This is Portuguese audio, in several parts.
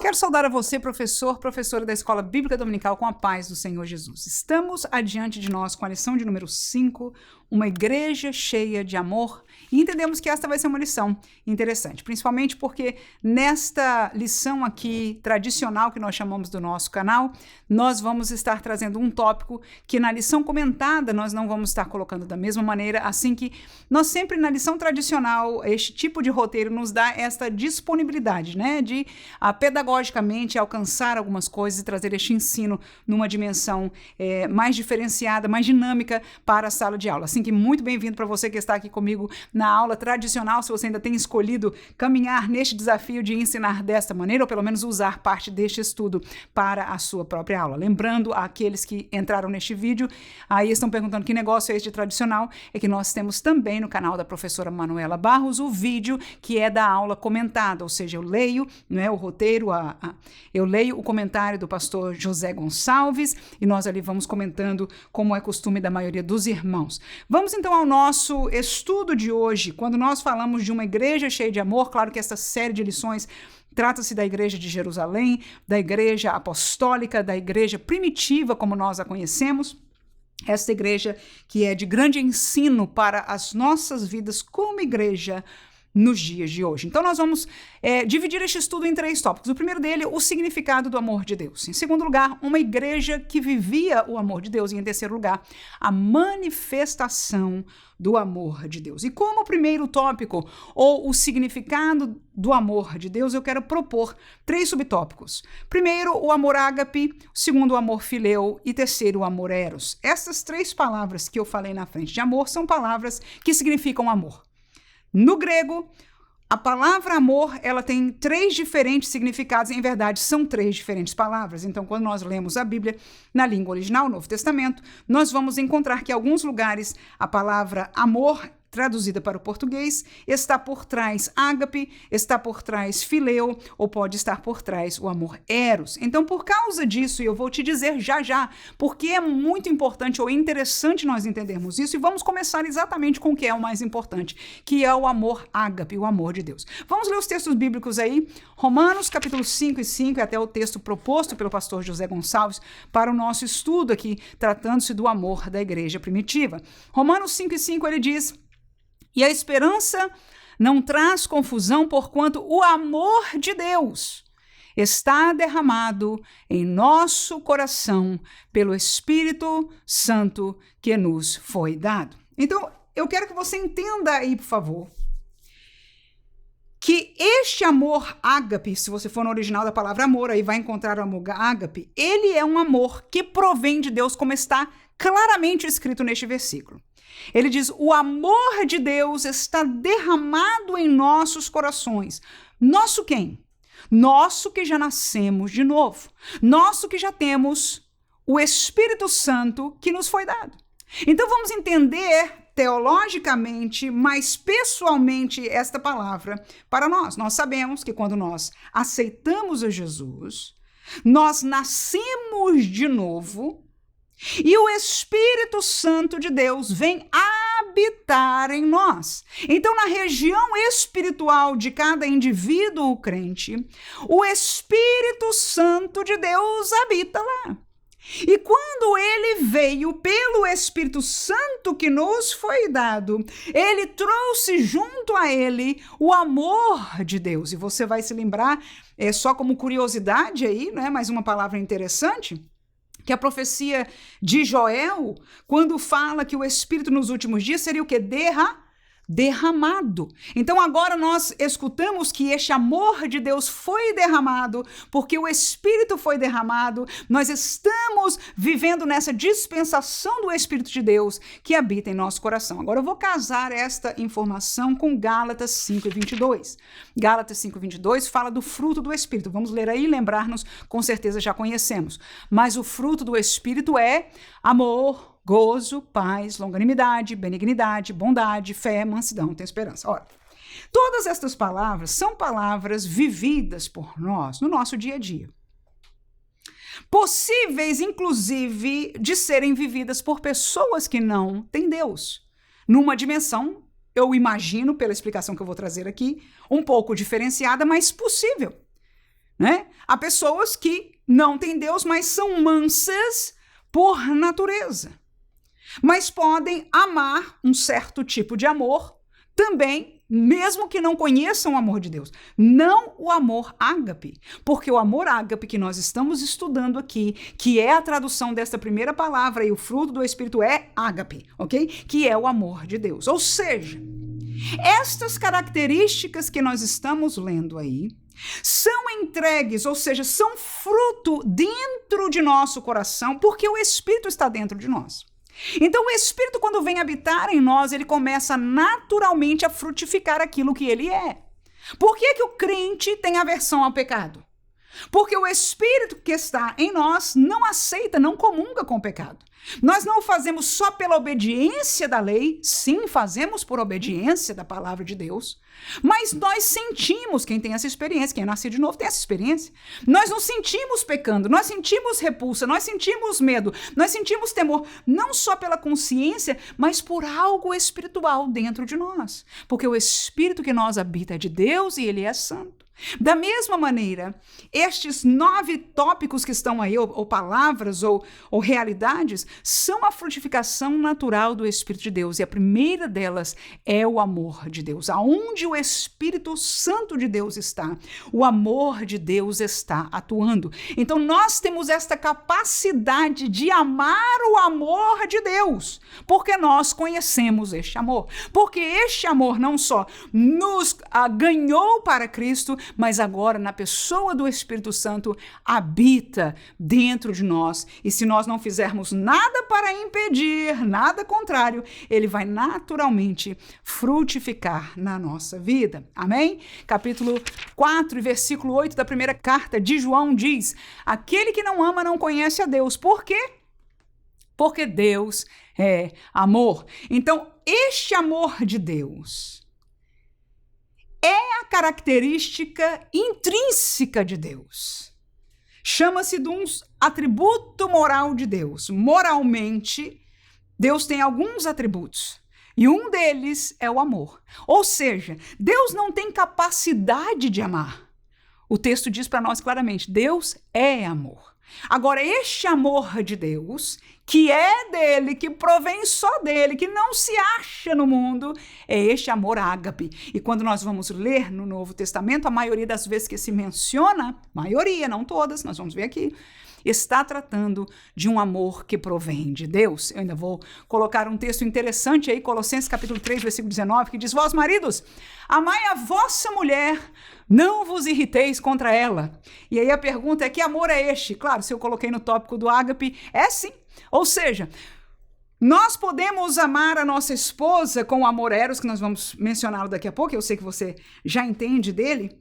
Quero saudar a você, professor, professora da Escola Bíblica Dominical, com a paz do Senhor Jesus. Estamos adiante de nós com a lição de número 5, uma igreja cheia de amor, e entendemos que esta vai ser uma lição interessante, principalmente porque nesta lição aqui tradicional que nós chamamos do nosso canal, nós vamos estar trazendo um tópico que na lição comentada nós não vamos estar colocando da mesma maneira, assim que nós sempre na lição tradicional, este tipo de roteiro nos dá esta disponibilidade, né, de pedagogicamente alcançar algumas coisas e trazer este ensino numa dimensão mais diferenciada, mais dinâmica para a sala de aula. Assim que muito bem-vindo para você que está aqui comigo na aula tradicional, se você ainda tem escolhido caminhar neste desafio de ensinar desta maneira, ou pelo menos usar parte deste estudo para a sua própria aula. Lembrando àqueles que entraram neste vídeo, aí estão perguntando que negócio é este tradicional, é que nós temos também no canal da professora Manuela Barros o vídeo que é da aula comentada, ou seja, eu leio, né, o roteiro, eu leio o comentário do pastor José Gonçalves e nós ali vamos comentando como é costume da maioria dos irmãos. Vamos então ao nosso estudo de hoje, quando nós falamos de uma igreja cheia de amor. Claro que esta série de lições trata-se da igreja de Jerusalém, da igreja apostólica, da igreja primitiva como nós a conhecemos. Esta igreja que é de grande ensino para as nossas vidas como igreja nos dias de hoje. Então nós vamos dividir este estudo em 3 tópicos. O primeiro dele, o significado do amor de Deus. Em segundo lugar, uma igreja que vivia o amor de Deus. E em terceiro lugar, a manifestação do amor de Deus. E como primeiro tópico, ou o significado do amor de Deus, eu quero propor 3 subtópicos. Primeiro, o amor ágape, segundo, o amor fileu e terceiro, o amor eros. Essas 3 palavras que eu falei na frente de amor são palavras que significam amor. No grego, a palavra amor, ela tem 3 diferentes significados, em verdade são 3 diferentes palavras. Então, quando nós lemos a Bíblia na língua original, o Novo Testamento, nós vamos encontrar que em alguns lugares a palavra amor, traduzida para o português, está por trás ágape, está por trás fileu, ou pode estar por trás o amor eros. Então, por causa disso, e eu vou te dizer já, porque é muito importante ou interessante nós entendermos isso, e vamos começar exatamente com o que é o mais importante, que é o amor ágape, o amor de Deus. Vamos ler os textos bíblicos aí, Romanos capítulo 5 e 5, até o texto proposto pelo pastor José Gonçalves para o nosso estudo aqui, tratando-se do amor da igreja primitiva. Romanos 5 e 5, ele diz: "E a esperança não traz confusão, porquanto o amor de Deus está derramado em nosso coração pelo Espírito Santo que nos foi dado." Então, eu quero que você entenda aí, por favor, que este amor ágape, se você for no original da palavra amor, aí vai encontrar o amor ágape, ele é um amor que provém de Deus, como está claramente escrito neste versículo. Ele diz: o amor de Deus está derramado em nossos corações. Nosso quem? Nosso que já nascemos de novo. Nosso que já temos o Espírito Santo que nos foi dado. Então vamos entender teologicamente, mas pessoalmente esta palavra para nós. Nós sabemos que quando nós aceitamos a Jesus, nós nascemos de novo. E o Espírito Santo de Deus vem habitar em nós. Então, na região espiritual de cada indivíduo crente, o Espírito Santo de Deus habita lá. E quando ele veio pelo Espírito Santo que nos foi dado, ele trouxe junto a ele o amor de Deus. E você vai se lembrar, só como curiosidade aí, né, mais uma palavra interessante, que a profecia de Joel, quando fala que o Espírito nos últimos dias seria o quê? Derramado. Então agora nós escutamos que este amor de Deus foi derramado, porque o Espírito foi derramado, nós estamos vivendo nessa dispensação do Espírito de Deus que habita em nosso coração. Agora eu vou casar esta informação com Gálatas 5:22. Gálatas 5:22 fala do fruto do Espírito. Vamos ler aí e lembrar-nos, com certeza já conhecemos. Mas o fruto do Espírito é amor, gozo, paz, longanimidade, benignidade, bondade, fé, mansidão, tem esperança. Ora, todas estas palavras são palavras vividas por nós no nosso dia a dia. Possíveis, inclusive, de serem vividas por pessoas que não têm Deus. Numa dimensão, eu imagino, pela explicação que eu vou trazer aqui, um pouco diferenciada, mas possível. né? Há pessoas que não têm Deus, mas são mansas por natureza. Mas podem amar um certo tipo de amor também, mesmo que não conheçam o amor de Deus. Não o amor ágape, porque o amor ágape que nós estamos estudando aqui, que é a tradução desta primeira palavra e o fruto do Espírito é ágape, ok? Que é o amor de Deus. Ou seja, estas características que nós estamos lendo aí são entregues, ou seja, são fruto dentro de nosso coração, porque o Espírito está dentro de nós. Então o Espírito, quando vem habitar em nós, ele começa naturalmente a frutificar aquilo que ele é. Por que que o crente tem aversão ao pecado? Porque o Espírito que está em nós não aceita, não comunga com o pecado. Nós não o fazemos só pela obediência da lei, sim, fazemos por obediência da palavra de Deus, mas nós sentimos, quem tem essa experiência, quem é nascido de novo tem essa experiência, nós nos sentimos pecando, nós sentimos repulsa, nós sentimos medo, nós sentimos temor, não só pela consciência, mas por algo espiritual dentro de nós, porque o Espírito que nós habita é de Deus e ele é santo. Da mesma maneira, estes 9 tópicos que estão aí, ou palavras, ou realidades, são a frutificação natural do Espírito de Deus. E a primeira delas é o amor de Deus. Aonde o Espírito Santo de Deus está, o amor de Deus está atuando. Então, nós temos esta capacidade de amar o amor de Deus, porque nós conhecemos este amor. Porque este amor não só nos ganhou para Cristo, mas agora na pessoa do Espírito Santo habita dentro de nós. E se nós não fizermos nada para impedir, nada contrário, ele vai naturalmente frutificar na nossa vida. Amém? Capítulo 4, versículo 8 da primeira carta de João diz: aquele que não ama não conhece a Deus. Por quê? Porque Deus é amor. Então, este amor de Deus é a característica intrínseca de Deus. Chama-se de um atributo moral de Deus. Moralmente, Deus tem alguns atributos. E um deles é o amor. Ou seja, Deus não tem capacidade de amar. O texto diz para nós claramente, Deus é amor. Agora, este amor de Deus, que é dele, que provém só dele, que não se acha no mundo, é este amor ágape. E quando nós vamos ler no Novo Testamento, a maioria das vezes que se menciona, maioria, não todas, nós vamos ver aqui, está tratando de um amor que provém de Deus. Eu ainda vou colocar um texto interessante aí, Colossenses capítulo 3, versículo 19, que diz: vós, maridos, amai a vossa mulher, não vos irriteis contra ela. E aí a pergunta é: que amor é este? Claro, se eu coloquei no tópico do ágape, é sim. Ou seja, nós podemos amar a nossa esposa com o amor eros, que nós vamos mencioná-lo daqui a pouco, eu sei que você já entende dele,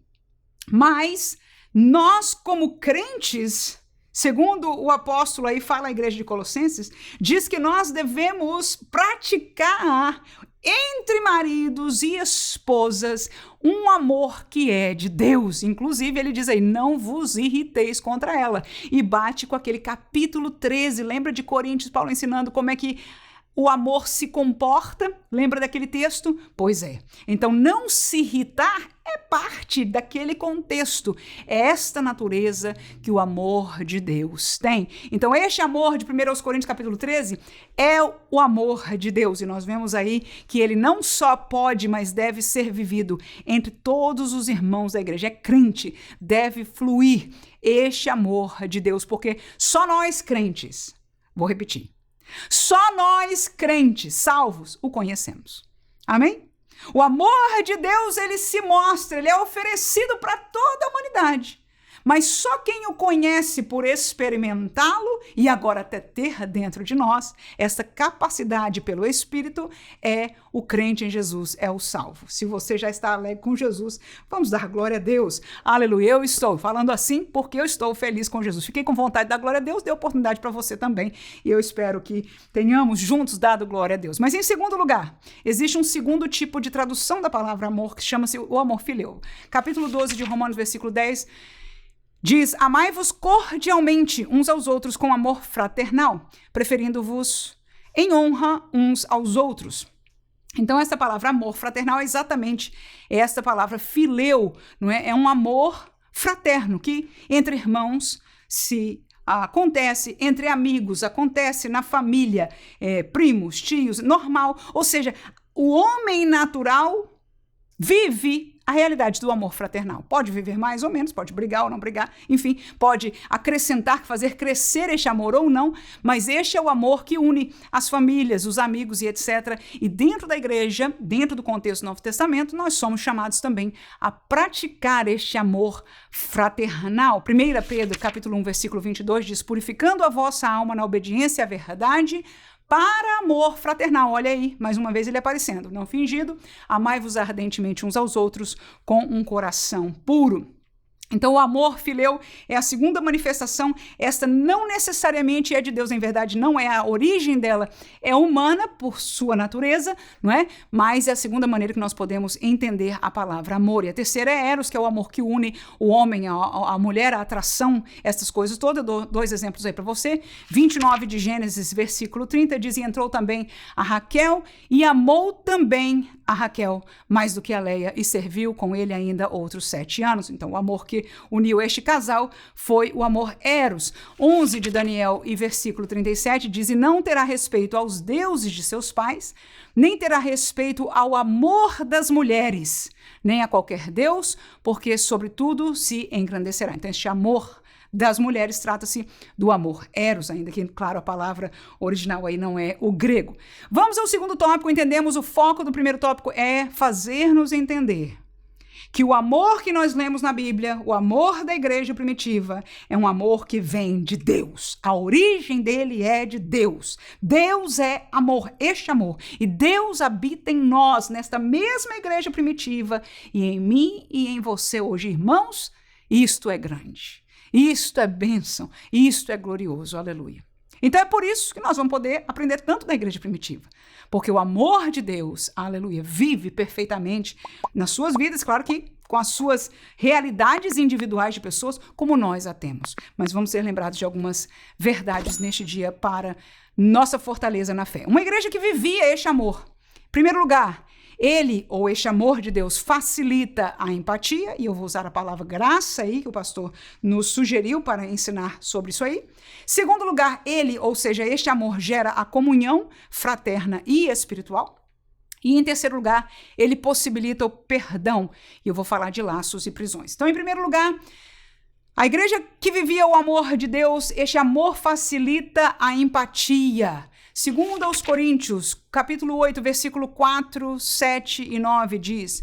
mas nós como crentes, segundo o apóstolo aí fala a igreja de Colossenses, diz que nós devemos praticar entre maridos e esposas um amor que é de Deus. Inclusive, ele diz aí, não vos irriteis contra ela. E bate com aquele capítulo 13, lembra de Coríntios, Paulo ensinando como é que o amor se comporta? Lembra daquele texto? Pois é. Então, não se irritar é parte daquele contexto. É esta natureza que o amor de Deus tem. Então, este amor de 1 Coríntios capítulo 13 é o amor de Deus. E nós vemos aí que ele não só pode, mas deve ser vivido entre todos os irmãos da igreja. É crente, deve fluir este amor de Deus, porque só nós crentes, vou repetir, só nós crentes, salvos, o conhecemos. Amém? O amor de Deus, ele se mostra, ele é oferecido para toda a humanidade. Mas só quem o conhece por experimentá-lo e agora até ter dentro de nós essa capacidade pelo Espírito é o crente em Jesus, é o salvo. Se você já está alegre com Jesus, vamos dar glória a Deus. Aleluia, eu estou falando assim porque eu estou feliz com Jesus. Fiquei com vontade de dar glória a Deus, dei oportunidade para você também. E eu espero que tenhamos juntos dado glória a Deus. Mas em segundo lugar, existe um segundo tipo de tradução da palavra amor que chama-se o amor fileu. Capítulo 12 de Romanos, versículo 10, diz: amai-vos cordialmente uns aos outros com amor fraternal, preferindo-vos em honra uns aos outros. Então, essa palavra amor fraternal é exatamente esta palavra fileu, não é? É um amor fraterno, que entre irmãos se acontece, entre amigos, acontece na família, primos, tios, normal. Ou seja, o homem natural vive a realidade do amor fraternal. Pode viver mais ou menos, pode brigar ou não brigar, enfim, pode acrescentar, fazer crescer este amor ou não, mas este é o amor que une as famílias, os amigos e etc. E dentro da igreja, dentro do contexto do Novo Testamento, nós somos chamados também a praticar este amor fraternal. 1 Pedro, capítulo 1, versículo 22, diz: purificando a vossa alma na obediência à verdade, para amor fraternal. Olha aí, mais uma vez ele aparecendo. Não fingido, amai-vos ardentemente uns aos outros com um coração puro. Então, o amor fileu é a segunda manifestação. Esta não necessariamente é de Deus, em verdade, não é a origem dela, é humana por sua natureza, não é? Mas é a segunda maneira que nós podemos entender a palavra amor. E a terceira é eros, que é o amor que une o homem, a mulher, a atração, essas coisas todas. Eu dou 2 exemplos aí para você. 29 de Gênesis, versículo 30, diz: e entrou também a Raquel e amou também a Raquel mais do que a Leia e serviu com ele ainda outros 7 anos. Então, o amor que uniu este casal foi o amor eros. 11 de Daniel e versículo 37 diz: e não terá respeito aos deuses de seus pais, nem terá respeito ao amor das mulheres, nem a qualquer deus, porque sobretudo se engrandecerá. Então, este amor das mulheres trata-se do amor eros, ainda que, claro, a palavra original aí não é o grego. Vamos ao segundo tópico. Entendemos o foco do primeiro tópico é fazer-nos entender que o amor que nós lemos na Bíblia, o amor da igreja primitiva, é um amor que vem de Deus. A origem dele é de Deus. Deus é amor, este amor. E Deus habita em nós, nesta mesma igreja primitiva, e em mim e em você hoje, irmãos. Isto é grande. Isto é bênção, isto é glorioso, aleluia. Então é por isso que nós vamos poder aprender tanto da igreja primitiva, porque o amor de Deus, aleluia, vive perfeitamente nas suas vidas, claro que com as suas realidades individuais de pessoas, como nós a temos. Mas vamos ser lembrados de algumas verdades neste dia para nossa fortaleza na fé. Uma igreja que vivia este amor. Em primeiro lugar, ele, ou este amor de Deus, facilita a empatia, e eu vou usar a palavra graça aí, que o pastor nos sugeriu para ensinar sobre isso aí. Segundo lugar, ele, ou seja, este amor gera a comunhão fraterna e espiritual. E em terceiro lugar, ele possibilita o perdão, e eu vou falar de laços e prisões. Então, em primeiro lugar, a igreja que vivia o amor de Deus, este amor facilita a empatia. Segundo aos Coríntios, capítulo 8, versículo 4, 7 e 9, diz: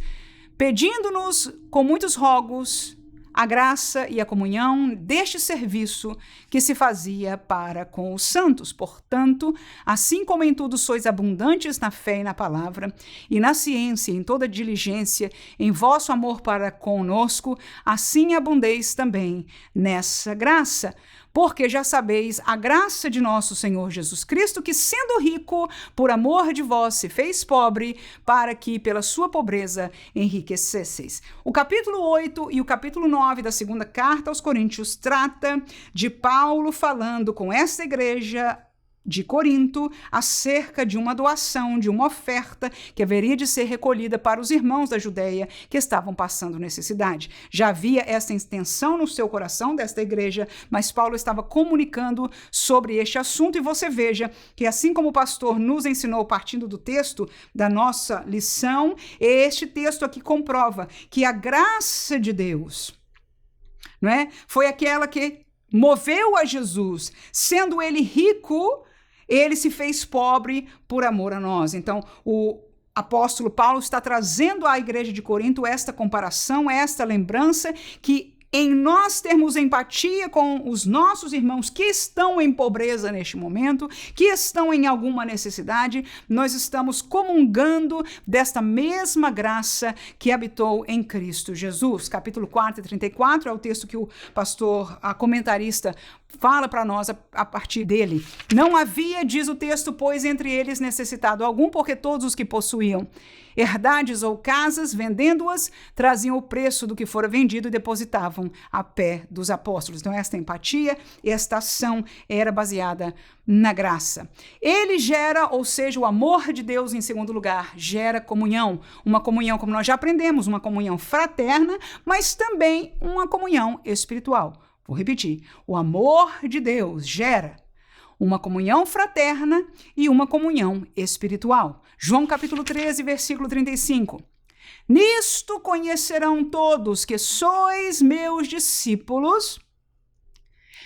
pedindo-nos com muitos rogos a graça e a comunhão deste serviço que se fazia para com os santos. Portanto, assim como em tudo sois abundantes na fé e na palavra, e na ciência, em toda diligência, em vosso amor para conosco, assim abundeis também nessa graça. Porque já sabeis a graça de nosso Senhor Jesus Cristo, que sendo rico, por amor de vós se fez pobre, para que pela sua pobreza enriquecesseis. O capítulo 8 e o capítulo 9 da segunda carta aos Coríntios trata de Paulo falando com esta igreja de Corinto acerca de uma doação, de uma oferta que haveria de ser recolhida para os irmãos da Judeia que estavam passando necessidade. Já havia essa intenção no seu coração desta igreja, mas Paulo estava comunicando sobre este assunto, e você veja que assim como o pastor nos ensinou partindo do texto da nossa lição, este texto aqui comprova que a graça de Deus, não é, foi aquela que moveu a Jesus, sendo ele rico, ele se fez pobre por amor a nós. Então, o apóstolo Paulo está trazendo à igreja de Corinto esta comparação, esta lembrança, que em nós termos empatia com os nossos irmãos que estão em pobreza neste momento, que estão em alguma necessidade, nós estamos comungando desta mesma graça que habitou em Cristo Jesus. Capítulo 4 e 34 é o texto que o pastor, a comentarista, fala para nós a partir dele. Não havia, diz o texto, pois entre eles necessitado algum, porque todos os que possuíam herdades ou casas, vendendo-as, traziam o preço do que fora vendido e depositavam a pé dos apóstolos. Então, esta empatia, esta ação era baseada na graça. Ele gera, ou seja, o amor de Deus, em segundo lugar, gera comunhão. Uma comunhão, como nós já aprendemos, uma comunhão fraterna, mas também uma comunhão espiritual. Vou repetir. O amor de Deus gera uma comunhão fraterna e uma comunhão espiritual. João capítulo 13, versículo 35. Nisto conhecerão todos que sois meus discípulos,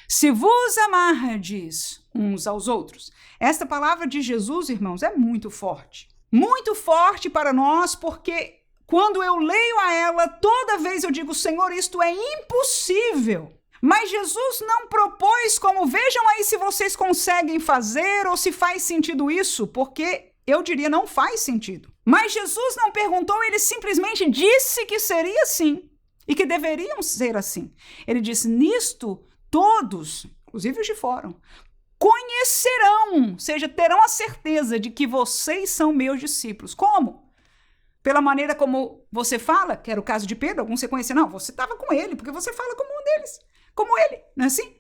se vos amardes uns aos outros. Esta palavra de Jesus, irmãos, é muito forte. Muito forte para nós, porque quando eu leio a ela, toda vez eu digo, Senhor, isto é impossível. Mas Jesus não propôs como, vejam aí se vocês conseguem fazer ou se faz sentido isso, porque eu diria não faz sentido. Mas Jesus não perguntou, ele simplesmente disse que seria assim e que deveriam ser assim. Ele disse, nisto todos, inclusive os de fora, conhecerão, ou seja, terão a certeza de que vocês são meus discípulos. Como? Pela maneira como você fala, que era o caso de Pedro, alguns você conhecia, não, você estava com ele, porque você fala como um deles. Como ele, não é assim?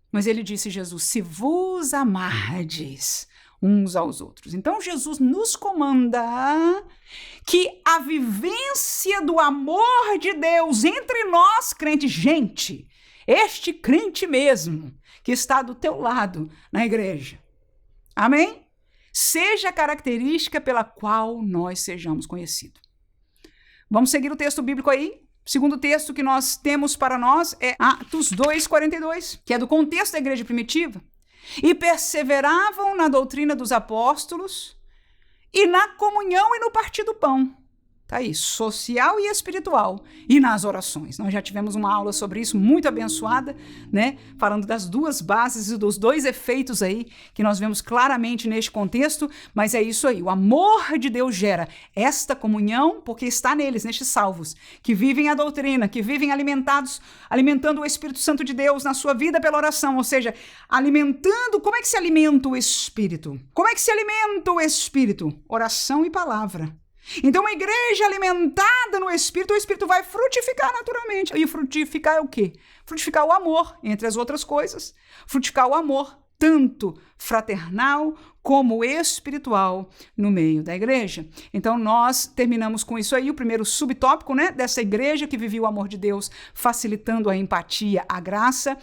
Mas ele disse, Jesus, se vos amardes uns aos outros. Então, Jesus nos comanda que a vivência do amor de Deus entre nós, crentes, gente, este crente mesmo, que está do teu lado na igreja, amém? Seja a característica pela qual nós sejamos conhecidos. Vamos seguir o texto bíblico aí? O segundo texto que nós temos para nós é Atos 2:42, que é do contexto da igreja primitiva. E perseveravam na doutrina dos apóstolos e na comunhão e no partir do pão. Tá aí, social e espiritual. E nas orações. Nós já tivemos uma aula sobre isso, muito abençoada, né? Falando das duas bases e dos dois efeitos aí, que nós vemos claramente neste contexto, mas é isso aí. O amor de Deus gera esta comunhão, porque está neles, nestes salvos, que vivem a doutrina, que vivem alimentando o Espírito Santo de Deus na sua vida pela oração, ou seja, alimentando. Como é que se alimenta o Espírito? Como é que se alimenta o Espírito? Oração e palavra. Então, uma igreja alimentada no Espírito, o Espírito vai frutificar naturalmente. E frutificar é o quê? Frutificar o amor, entre as outras coisas. Frutificar o amor, tanto fraternal como espiritual, no meio da igreja. Então, nós terminamos com isso aí, o primeiro subtópico, né, dessa igreja que vivia o amor de Deus, facilitando a empatia, a graça.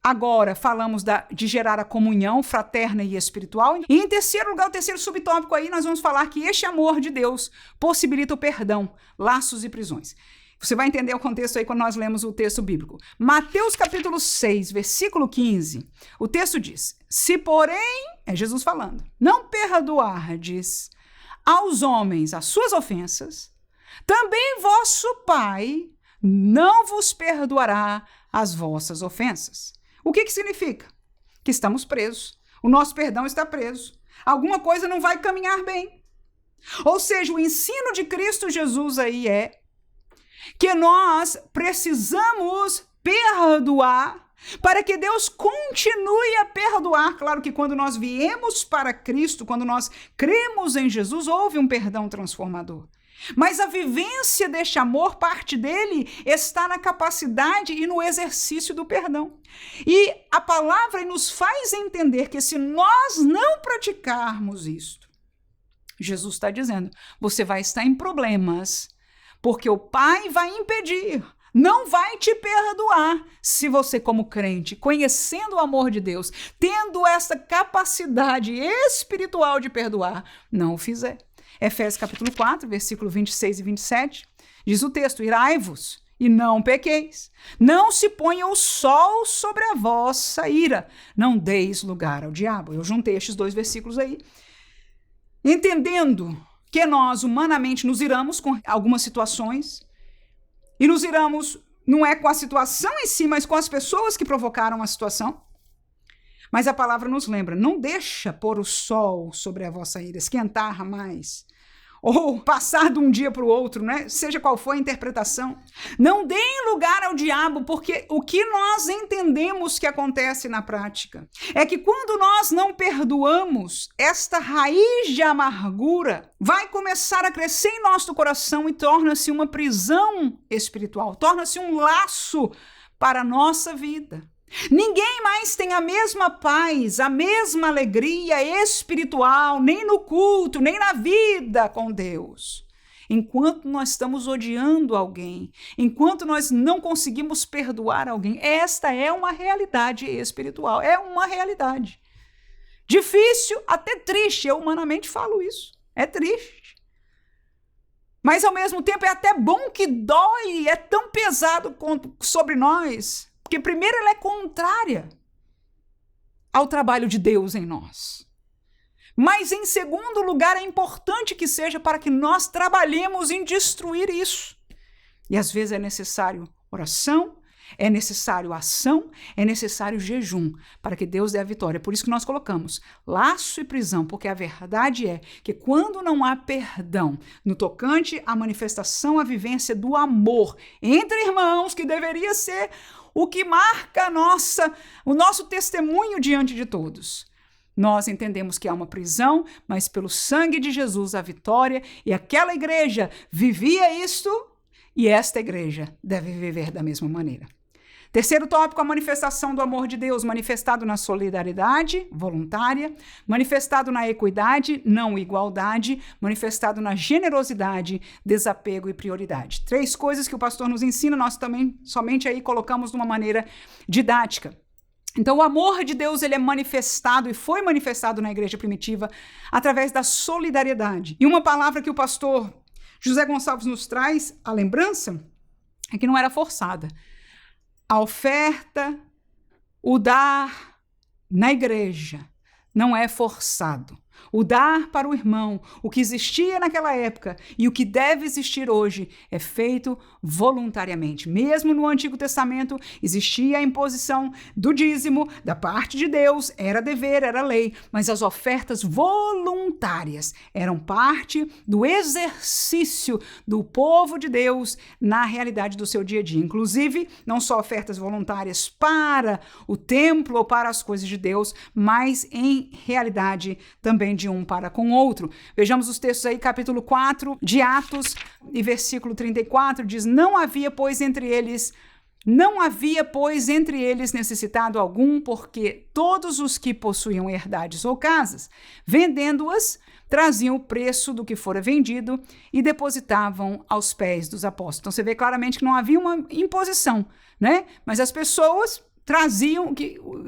Agora, falamos de gerar a comunhão fraterna e espiritual. E em terceiro lugar, o terceiro subtópico aí, nós vamos falar que este amor de Deus possibilita o perdão, laços e prisões. Você vai entender o contexto aí quando nós lemos o texto bíblico. Mateus capítulo 6, versículo 15, o texto diz, se porém, é Jesus falando, não perdoardes aos homens as suas ofensas, também vosso Pai não vos perdoará as vossas ofensas. O que significa? Que estamos presos. O nosso perdão está preso. Alguma coisa não vai caminhar bem. Ou seja, o ensino de Cristo Jesus aí é que nós precisamos perdoar para que Deus continue a perdoar. Claro que quando nós viemos para Cristo, quando nós cremos em Jesus, houve um perdão transformador. Mas a vivência deste amor, parte dele, está na capacidade e no exercício do perdão. E a palavra nos faz entender que se nós não praticarmos isto, Jesus está dizendo, você vai estar em problemas, porque o Pai vai impedir, não vai te perdoar, se você como crente, conhecendo o amor de Deus, tendo essa capacidade espiritual de perdoar, não o fizer. Efésios capítulo 4, versículo 26 e 27, diz o texto, irai-vos e não pequeis, não se ponha o sol sobre a vossa ira, não deis lugar ao diabo. Eu juntei estes dois versículos aí, entendendo que nós humanamente nos iramos com algumas situações, e nos iramos não é com a situação em si, mas com as pessoas que provocaram a situação. Mas a palavra nos lembra, não deixa pôr o sol sobre a vossa ira, esquentar mais ou passar de um dia para o outro, né? Seja qual for a interpretação. Não deem lugar ao diabo, porque o que nós entendemos que acontece na prática é que quando nós não perdoamos, esta raiz de amargura vai começar a crescer em nosso coração e torna-se uma prisão espiritual, torna-se um laço para a nossa vida. Ninguém mais tem a mesma paz, a mesma alegria espiritual, nem no culto, nem na vida com Deus. Enquanto nós estamos odiando alguém, enquanto nós não conseguimos perdoar alguém, esta é uma realidade espiritual, é uma realidade. Difícil, até triste, eu humanamente falo isso, é triste. Mas ao mesmo tempo é até bom que dói, é tão pesado sobre nós. Porque primeiro ela é contrária ao trabalho de Deus em nós. Mas em segundo lugar é importante que seja para que nós trabalhemos em destruir isso. E às vezes é necessário oração, é necessário ação, é necessário jejum para que Deus dê a vitória. Por isso que nós colocamos laço e prisão, porque a verdade é que quando não há perdão no tocante à manifestação, à vivência do amor entre irmãos, que deveria ser o que marca o nosso testemunho diante de todos. Nós entendemos que há uma prisão, mas pelo sangue de Jesus a vitória, e aquela igreja vivia isto, e esta igreja deve viver da mesma maneira. Terceiro tópico, a manifestação do amor de Deus, manifestado na solidariedade voluntária, manifestado na equidade, não igualdade, manifestado na generosidade, desapego e prioridade. 3 coisas que o pastor nos ensina, nós também somente aí colocamos de uma maneira didática. Então, o amor de Deus, ele é manifestado e foi manifestado na igreja primitiva através da solidariedade. E uma palavra que o pastor José Gonçalves nos traz, a lembrança, é que não era forçada. A oferta, o dar na igreja não é forçado. O dar para o irmão, o que existia naquela época e o que deve existir hoje é feito voluntariamente. Mesmo no Antigo Testamento existia a imposição do dízimo da parte de Deus, era dever, era lei, mas as ofertas voluntárias eram parte do exercício do povo de Deus na realidade do seu dia a dia. Inclusive, não só ofertas voluntárias para o templo ou para as coisas de Deus, mas em realidade também de um para com o outro. Vejamos os textos aí, capítulo 4 de Atos e versículo 34, diz: Não havia, pois, entre eles necessitado algum, porque todos os que possuíam herdades ou casas, vendendo-as, traziam o preço do que fora vendido e depositavam aos pés dos apóstolos. Então você vê claramente que não havia uma imposição, né? Mas as pessoas traziam,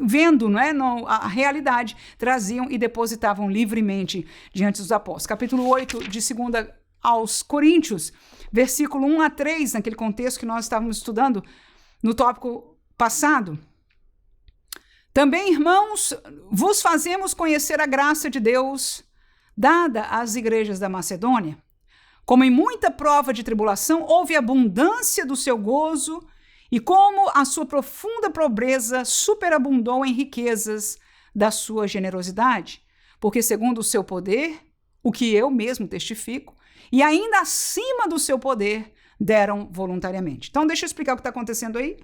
vendo, né, a realidade, traziam e depositavam livremente diante dos apóstolos. Capítulo 8 de 2 aos Coríntios, versículo 1 a 3, naquele contexto que nós estávamos estudando no tópico passado. Também, irmãos, vos fazemos conhecer a graça de Deus dada às igrejas da Macedônia. Como em muita prova de tribulação, houve abundância do seu gozo, e como a sua profunda pobreza superabundou em riquezas da sua generosidade, porque segundo o seu poder, o que eu mesmo testifico, e ainda acima do seu poder, deram voluntariamente. Então, deixa eu explicar o que está acontecendo aí.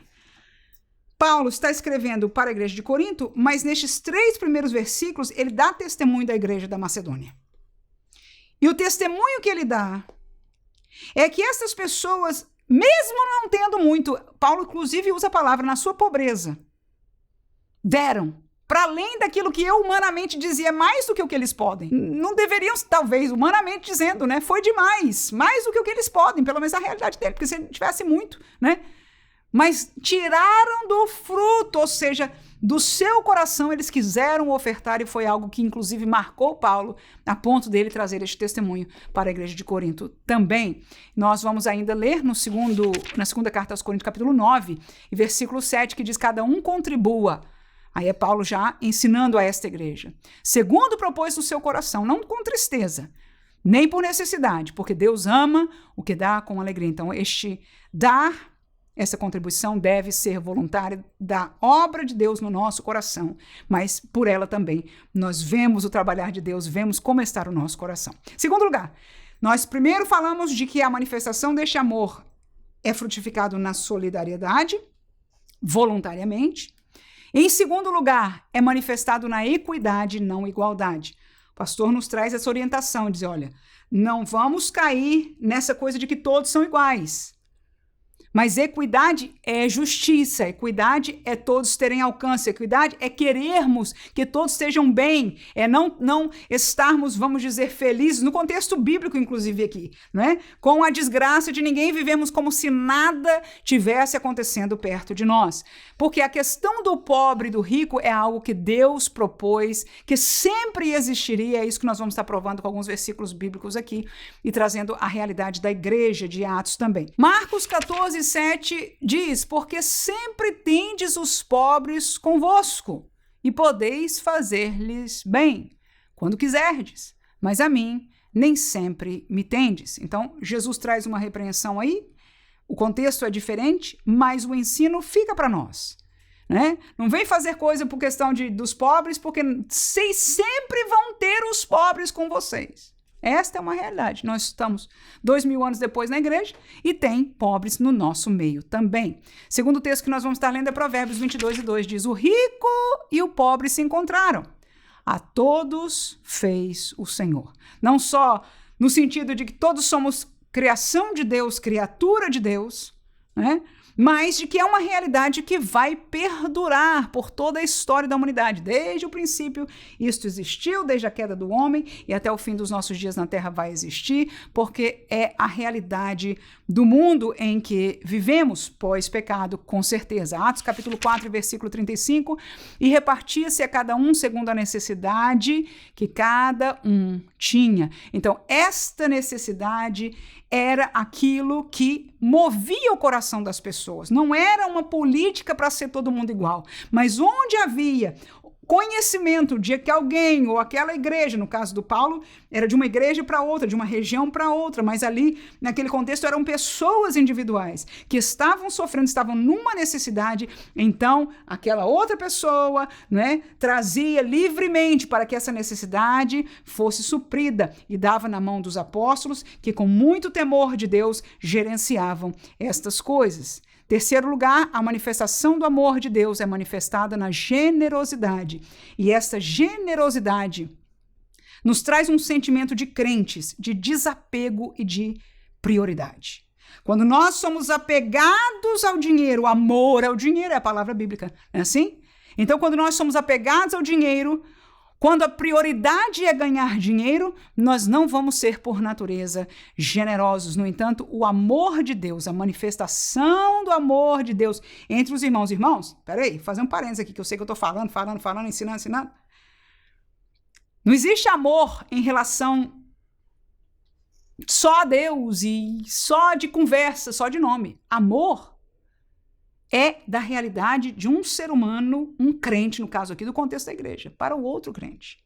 Paulo está escrevendo para a igreja de Corinto, mas nestes 3 primeiros versículos, ele dá testemunho da igreja da Macedônia. E o testemunho que ele dá é que essas pessoas, mesmo não tendo muito, Paulo inclusive usa a palavra na sua pobreza, deram, para além daquilo que eu humanamente dizia, mais do que o que eles podem. Não deveriam, talvez, humanamente dizendo, né? Foi demais, mais do que o que eles podem, pelo menos a realidade dele, porque se tivesse muito, né? Mas tiraram do fruto, ou seja, do seu coração eles quiseram ofertar, e foi algo que inclusive marcou Paulo, a ponto dele trazer este testemunho para a igreja de Corinto também. Nós vamos ainda ler na segunda carta aos Coríntios, capítulo 9, e versículo 7, que diz: cada um contribua. Aí é Paulo já ensinando a esta igreja. Segundo propôs no seu coração, não com tristeza, nem por necessidade, porque Deus ama o que dá com alegria. Então, essa contribuição deve ser voluntária da obra de Deus no nosso coração, mas por ela também nós vemos o trabalhar de Deus, vemos como está o nosso coração. Segundo lugar, Nós primeiro falamos de que a manifestação deste amor é frutificado na solidariedade, voluntariamente. Em segundo lugar, é manifestado na equidade, não igualdade. O pastor nos traz essa orientação, diz, olha, não vamos cair nessa coisa de que todos são iguais. Mas equidade é justiça, equidade é todos terem alcance, equidade é querermos que todos estejam bem, é não estarmos, vamos dizer, felizes, no contexto bíblico, inclusive aqui, né? Com a desgraça de ninguém vivemos como se nada tivesse acontecendo perto de nós. Porque a questão do pobre e do rico é algo que Deus propôs, que sempre existiria, é isso que nós vamos estar provando com alguns versículos bíblicos aqui, e trazendo a realidade da igreja de Atos também. Marcos 14:7 diz, porque sempre tendes os pobres convosco, e podeis fazer-lhes bem, quando quiserdes, mas a mim nem sempre me tendes. Então, Jesus traz uma repreensão aí, o contexto é diferente, mas o ensino fica para nós, né? Não vem fazer coisa por questão dos pobres, porque vocês sempre vão ter os pobres com vocês. Esta é uma realidade. Nós estamos 2000 anos depois na igreja e tem pobres no nosso meio também. Segundo texto que nós vamos estar lendo é Provérbios 22:2, diz, o rico e o pobre se encontraram. A todos fez o Senhor. Não só no sentido de que todos somos criação de Deus, criatura de Deus, né? Mas de que é uma realidade que vai perdurar por toda a história da humanidade. Desde o princípio, isto existiu, desde a queda do homem, e até o fim dos nossos dias na Terra vai existir, porque é a realidade do mundo em que vivemos pós-pecado, com certeza. Atos capítulo 4, versículo 35, e repartia-se a cada um segundo a necessidade que cada um tinha. Então, esta necessidade era aquilo que movia o coração das pessoas. Não era uma política para ser todo mundo igual, mas onde havia conhecimento de que alguém ou aquela igreja, no caso do Paulo, era de uma igreja para outra, de uma região para outra, mas ali, naquele contexto, eram pessoas individuais que estavam sofrendo, estavam numa necessidade, então aquela outra pessoa, né, trazia livremente para que essa necessidade fosse suprida e dava na mão dos apóstolos que, com muito temor de Deus, gerenciavam estas coisas. Terceiro lugar, a manifestação do amor de Deus é manifestada na generosidade. E essa generosidade nos traz um sentimento de crentes, de desapego e de prioridade. Quando nós somos apegados ao dinheiro, amor ao dinheiro é a palavra bíblica, não é assim? Então, quando nós somos apegados ao dinheiro, quando a prioridade é ganhar dinheiro, nós não vamos ser, por natureza, generosos. No entanto, o amor de Deus, a manifestação do amor de Deus entre os irmãos. Irmãos, peraí, fazer um parênteses aqui, que eu sei que eu estou falando, ensinando. Não existe amor em relação só a Deus e só de conversa, só de nome. Amor é da realidade de um ser humano, um crente, no caso aqui do contexto da igreja, para o outro crente.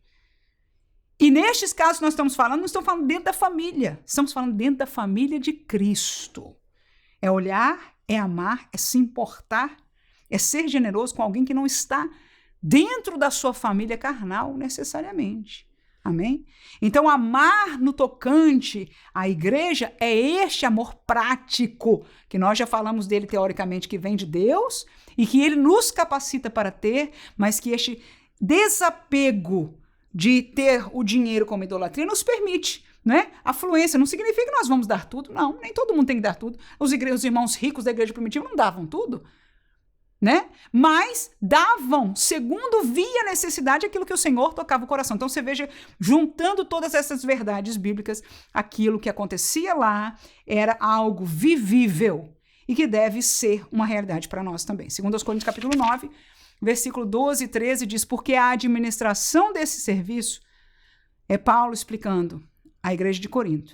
E nestes casos nós estamos falando, não estamos falando dentro da família, estamos falando dentro da família de Cristo. É olhar, é amar, é se importar, é ser generoso com alguém que não está dentro da sua família carnal necessariamente. Amém? Então, amar no tocante à igreja é este amor prático, que nós já falamos dele teoricamente, que vem de Deus e que ele nos capacita para ter, mas que este desapego de ter o dinheiro como idolatria nos permite, né? A fluência não significa que nós vamos dar tudo, não, nem todo mundo tem que dar tudo. Os irmãos ricos da igreja primitiva não davam tudo, né? Mas davam, segundo via necessidade, aquilo que o Senhor tocava o coração. Então você veja, juntando todas essas verdades bíblicas, aquilo que acontecia lá era algo vivível e que deve ser uma realidade para nós também. 2 Coríntios capítulo 9, versículo 12 e 13 diz, porque a administração desse serviço, é Paulo explicando à igreja de Corinto.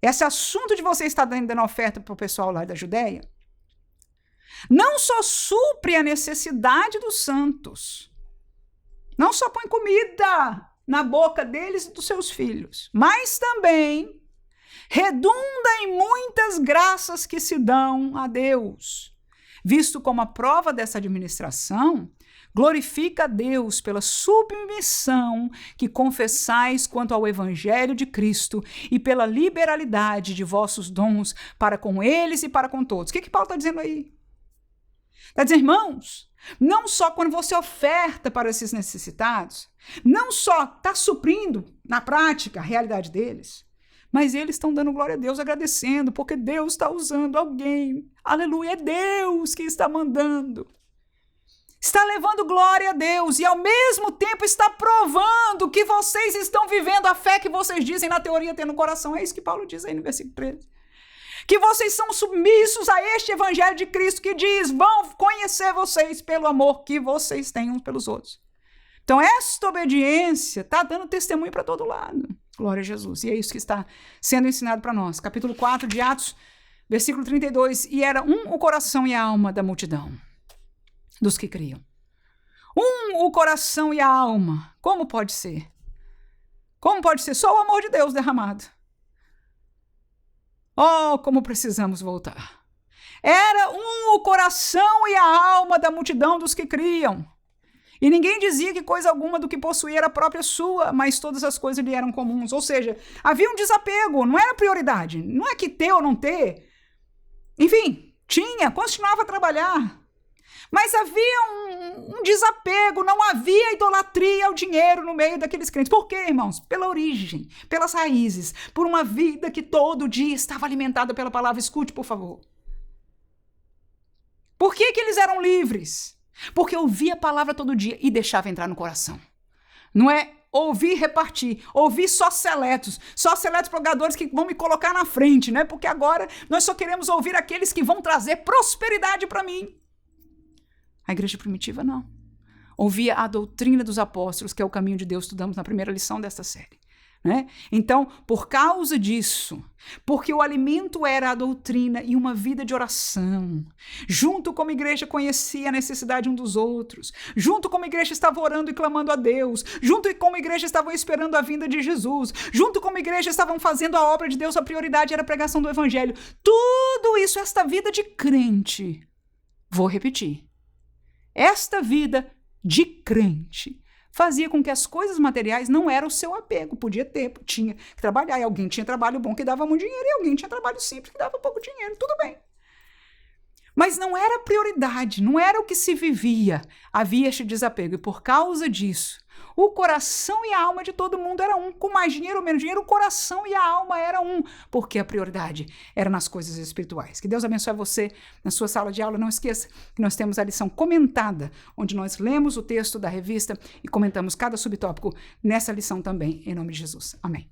Esse assunto de você estar dando oferta para o pessoal lá da Judéia, não só supre a necessidade dos santos, não só põe comida na boca deles e dos seus filhos, mas também redunda em muitas graças que se dão a Deus. visto como a prova dessa administração, glorifica a Deus pela submissão que confessais quanto ao Evangelho de Cristo e pela liberalidade de vossos dons para com eles e para com todos. O que Paulo está dizendo aí? Está dizendo, irmãos, não só quando você oferta para esses necessitados, não só está suprindo na prática a realidade deles, mas eles estão dando glória a Deus, agradecendo, porque Deus está usando alguém. Aleluia, é Deus que está mandando. Está levando glória a Deus e ao mesmo tempo está provando que vocês estão vivendo a fé que vocês dizem na teoria ter no coração. É isso que Paulo diz aí no versículo 13. Que vocês são submissos a este evangelho de Cristo que diz, vão conhecer vocês pelo amor que vocês têm uns pelos outros. Então esta obediência está dando testemunho para todo lado. Glória a Jesus. E é isso que está sendo ensinado para nós. Capítulo 4 de Atos, versículo 32. E era o coração e a alma da multidão dos que criam. O coração e a alma. Como pode ser? Como pode ser? Só o amor de Deus derramado. Oh, como precisamos voltar. Era o coração e a alma da multidão dos que criam. E ninguém dizia que coisa alguma do que possuía era própria sua, mas todas as coisas lhe eram comuns. Ou seja, havia um desapego, não era prioridade. Não é que ter ou não ter. Enfim, tinha, continuava a trabalhar. Mas havia um desapego, não havia idolatria ao dinheiro no meio daqueles crentes. Por quê, irmãos? Pela origem, pelas raízes, por uma vida que todo dia estava alimentada pela palavra. Escute, por favor. Por que eles eram livres? Porque ouvia a palavra todo dia e deixava entrar no coração. Não é ouvir e repartir, ouvir só seletos pregadores que vão me colocar na frente, né? Porque agora nós só queremos ouvir aqueles que vão trazer prosperidade para mim. A igreja primitiva não. Ouvia a doutrina dos apóstolos, que é o caminho de Deus, estudamos na primeira lição desta série. Né? Então, por causa disso, porque o alimento era a doutrina e uma vida de oração, junto como a igreja conhecia a necessidade um dos outros, junto como a igreja estava orando e clamando a Deus, junto como a igreja estavam esperando a vinda de Jesus, junto como a igreja estavam fazendo a obra de Deus, a prioridade era a pregação do evangelho. Tudo isso, esta vida de crente, vou repetir, esta vida de crente fazia com que as coisas materiais não eram o seu apego. Podia ter, tinha que trabalhar. E alguém tinha trabalho bom que dava muito dinheiro e alguém tinha trabalho simples que dava pouco dinheiro. Tudo bem. Mas não era a prioridade, não era o que se vivia. Havia este desapego. E por causa disso, o coração e a alma de todo mundo era um. Com mais dinheiro ou menos dinheiro, o coração e a alma era um. Porque a prioridade era nas coisas espirituais. Que Deus abençoe você na sua sala de aula. Não esqueça que nós temos a lição comentada, onde nós lemos o texto da revista e comentamos cada subtópico nessa lição também, em nome de Jesus. Amém.